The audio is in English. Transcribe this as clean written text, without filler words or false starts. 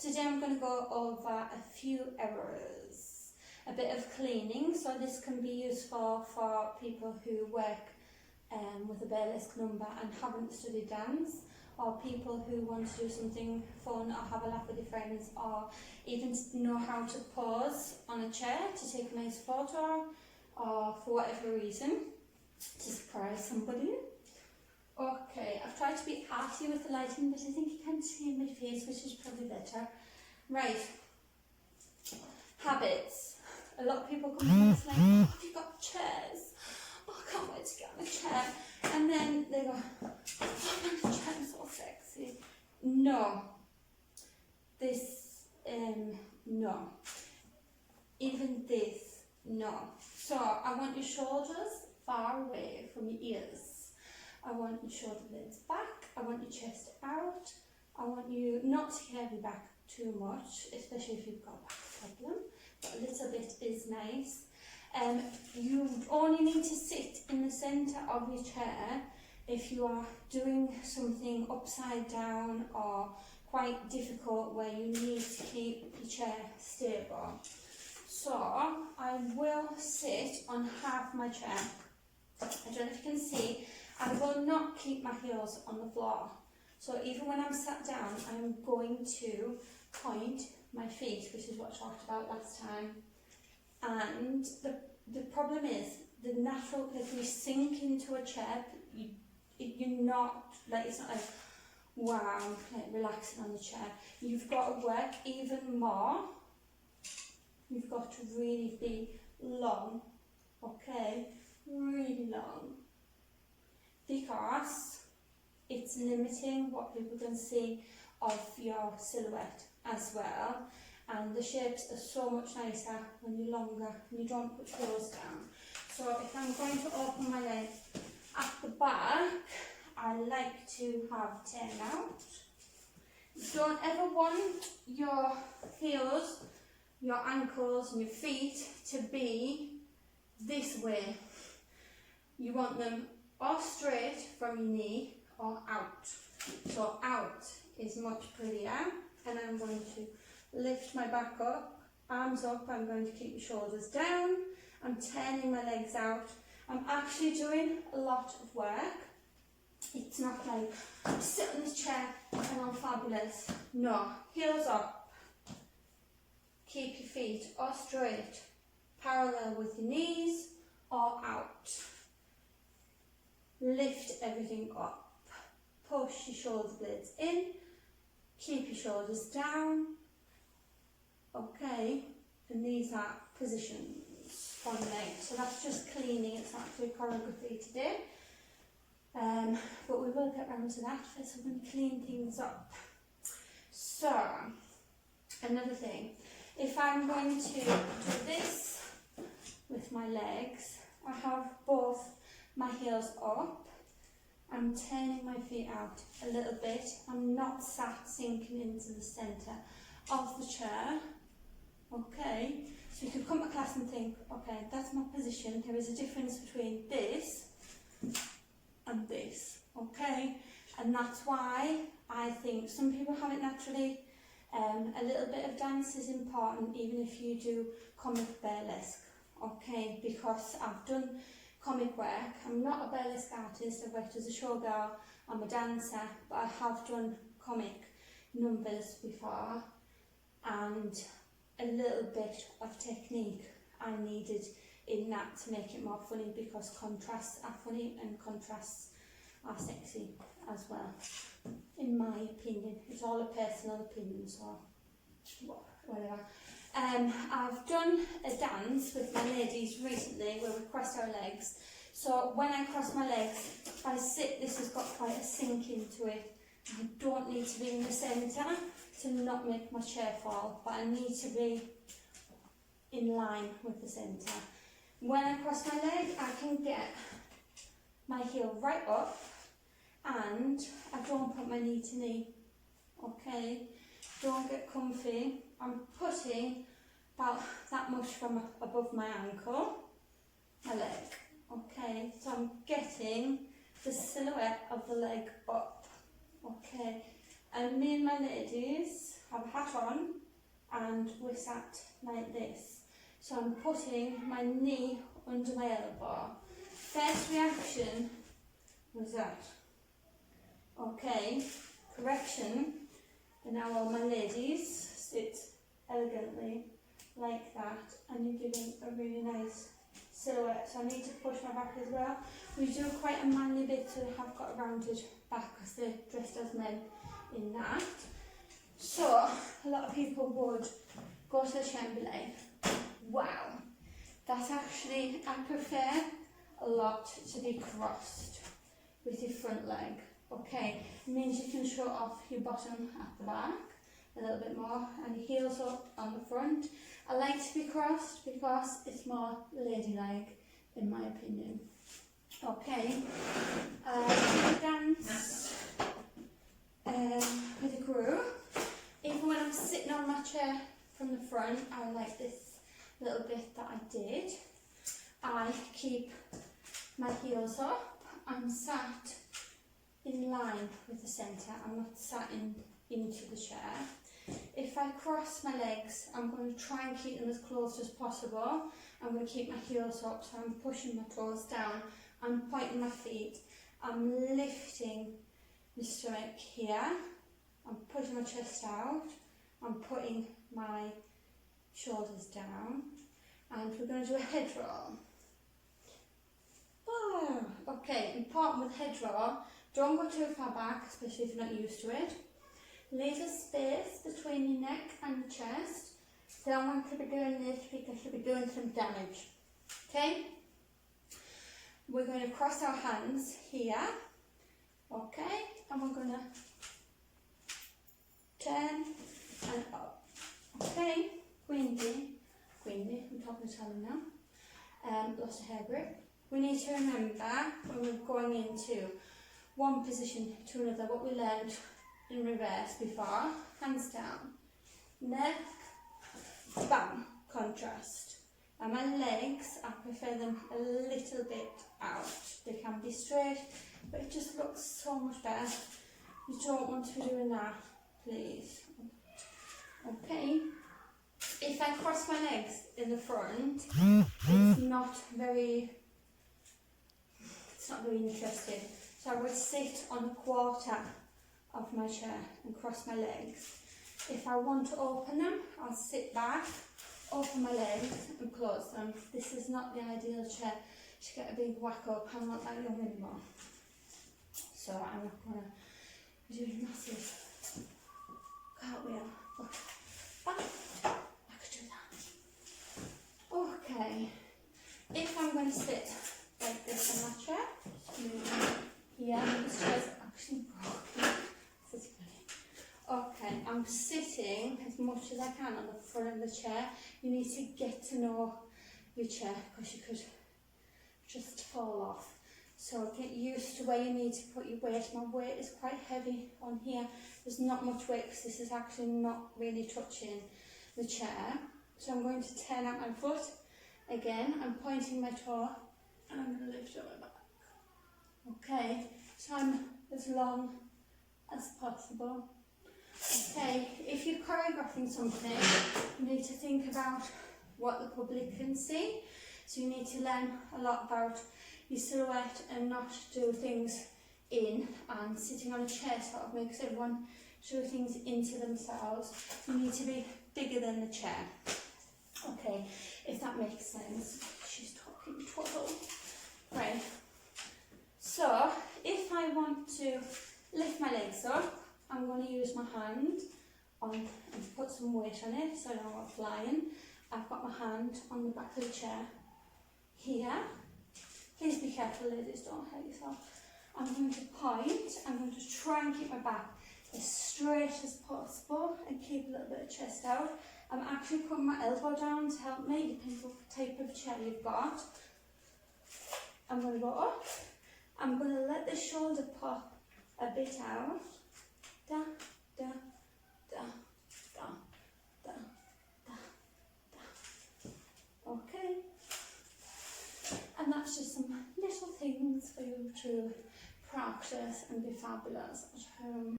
Today I'm going to go over a few errors, a bit of cleaning, so this can be useful for people who work with a burlesque number and haven't studied dance, or people who want to do something fun or have a laugh with their friends, or even know how to pose on a chair to take a nice photo, or for whatever reason, to surprise somebody. Okay, I've tried to be arty with the lighting, but I think you can't see my face, which is probably better. Right, habits. A lot of people come to us like, oh, have you got chairs? Oh, I can't wait to get on a chair. And then they go, oh, my chair is so sexy. No. This, no. Even this, no. So I want your shoulders far away from your ears. I want your shoulder blades back, I want your chest out, I want you not to curve your back too much, especially if you've got a back problem, but a little bit is nice. You only need to sit in the centre of your chair if you are doing something upside down or quite difficult where you need to keep your chair stable. So I will sit on half my chair. I don't know if you can see, I will not keep my heels on the floor. So even when I'm sat down, I'm going to point my feet, which is what I talked about last time. And the problem is, the natural, if you sink into a chair, you're not, like, it's not like, wow, I'm like relaxing on the chair. You've got to work even more. You've got to really be long, okay? Really long. Because it's limiting what people can see of your silhouette as well, and the shapes are so much nicer when you're longer and you don't put yours down. So if I'm going to open my leg at the back, I like to have turn out. Don't ever want your heels, your ankles and your feet to be this way. You want them or straight from your knee or out. So out is much prettier, and I'm going to lift my back up, arms up, I'm going to keep the shoulders down, I'm turning my legs out. I'm actually doing a lot of work. It's not like I'm sitting in this chair and I'm fabulous. No, heels up, keep your feet or straight, parallel with your knees or out. Lift everything up, push your shoulder blades in, keep your shoulders down, okay, and these are positions for the leg. So that's just cleaning, it's not actually choreography today, but we will get round to that. First I'm going to clean things up. So, another thing, if I'm going to do this with my legs, I have both my heels up, I'm turning my feet out a little bit, I'm not sat sinking into the centre of the chair, okay, so you could come to class and think, okay, that's my position, there is a difference between this and this, okay, and that's why I think some people have it naturally. A little bit of dance is important even if you do comic burlesque, okay, because I've done comic work. I'm not a burlesque artist, I've worked as a showgirl, I'm a dancer, but I have done comic numbers before, and a little bit of technique I needed in that to make it more funny, because contrasts are funny and contrasts are sexy as well, in my opinion. It's all a personal opinion, so whatever. I've done a dance with my ladies recently where we crossed our legs. So when I cross my legs, if I sit, this has got quite a sink into it. I don't need to be in the centre to not make my chair fall, but I need to be in line with the centre. When I cross my leg, I can get my heel right up and I don't put my knee to knee, okay? Don't get comfy. I'm putting about that much from above my ankle, my leg, okay? So I'm getting the silhouette of the leg up, okay? And me and my ladies have a hat on and we're sat like this. So I'm putting my knee under my elbow. First reaction was that. Okay, correction. And now all my ladies sit elegantly like that, and you're giving a really nice silhouette. So I need to push my back as well. We do quite a manly bit, so they have got a rounded back because they're dressed as men in that. So a lot of people would go to the chair and be like, wow, that's actually, I prefer a lot to be crossed with your front leg. Okay, it means you can show off your bottom at the back a little bit more and your heels up on the front. I like to be crossed because it's more ladylike in my opinion. Okay, dance with a group. Even when I'm sitting on my chair from the front, I like this little bit that I did. I keep my heels up. I'm sat in line with the centre. I'm not sat into the chair. If I cross my legs, I'm going to try and keep them as close as possible. I'm going to keep my heels up, so I'm pushing my toes down. I'm pointing my feet. I'm lifting my stomach here. I'm pushing my chest out. I'm putting my shoulders down. And we're going to do a head roll. Oh, okay, important with head roll. Don't go too far back, especially if you're not used to it. Leave a space between your neck and your chest. Don't want to be doing this because you'll be doing some damage. Okay? We're going to cross our hands here. Okay? And we're going to turn and up. Okay? Quindi, I'm talking Italian now. Lost a hair grip. We need to remember when we're going into one position to another what we learned in reverse before. Hands down, neck, bam, contrast. And my legs, I prefer them a little bit out. They can be straight, but it just looks so much better. You don't want to be doing that, please. Okay. If I cross my legs in the front, it's not very interesting. So I would sit on a quarter of my chair and cross my legs. If I want to open them, I'll sit back, open my legs and close them. This is not the ideal chair to get a big whack up. I'm not that young anymore. So I'm not going to be doing massive cartwheel. But I could do that. Okay. If I'm going to sit like this on my chair, yeah, this chair's actually broken. This is funny. Okay, I'm sitting as much as I can on the front of the chair. You need to get to know your chair because you could just fall off. So get used to where you need to put your weight. My weight is quite heavy on here. There's not much weight because this is actually not really touching the chair. So I'm going to turn out my foot. Again, I'm pointing my toe and I'm going to lift up my back. Okay, so I'm as long as possible. Okay, if you're choreographing something, you need to think about what the public can see. So you need to learn a lot about your silhouette and not do things in, and sitting on a chair sort of makes everyone do things into themselves. You need to be bigger than the chair. Okay, if that makes sense. She's talking twaddle. Right. So, if I want to lift my legs up, I'm going to use my hand on and put some weight on it so I don't go flying. I've got my hand on the back of the chair here. Please be careful, ladies, don't hurt yourself. I'm going to point, I'm going to try and keep my back as straight as possible and keep a little bit of chest out. I'm actually putting my elbow down to help me, depending on what type of chair you've got. I'm going to go up. I'm going to let the shoulder pop a bit out. Da, da, da, da, da, da, da. Okay. And that's just some little things for you to practice and be fabulous at home.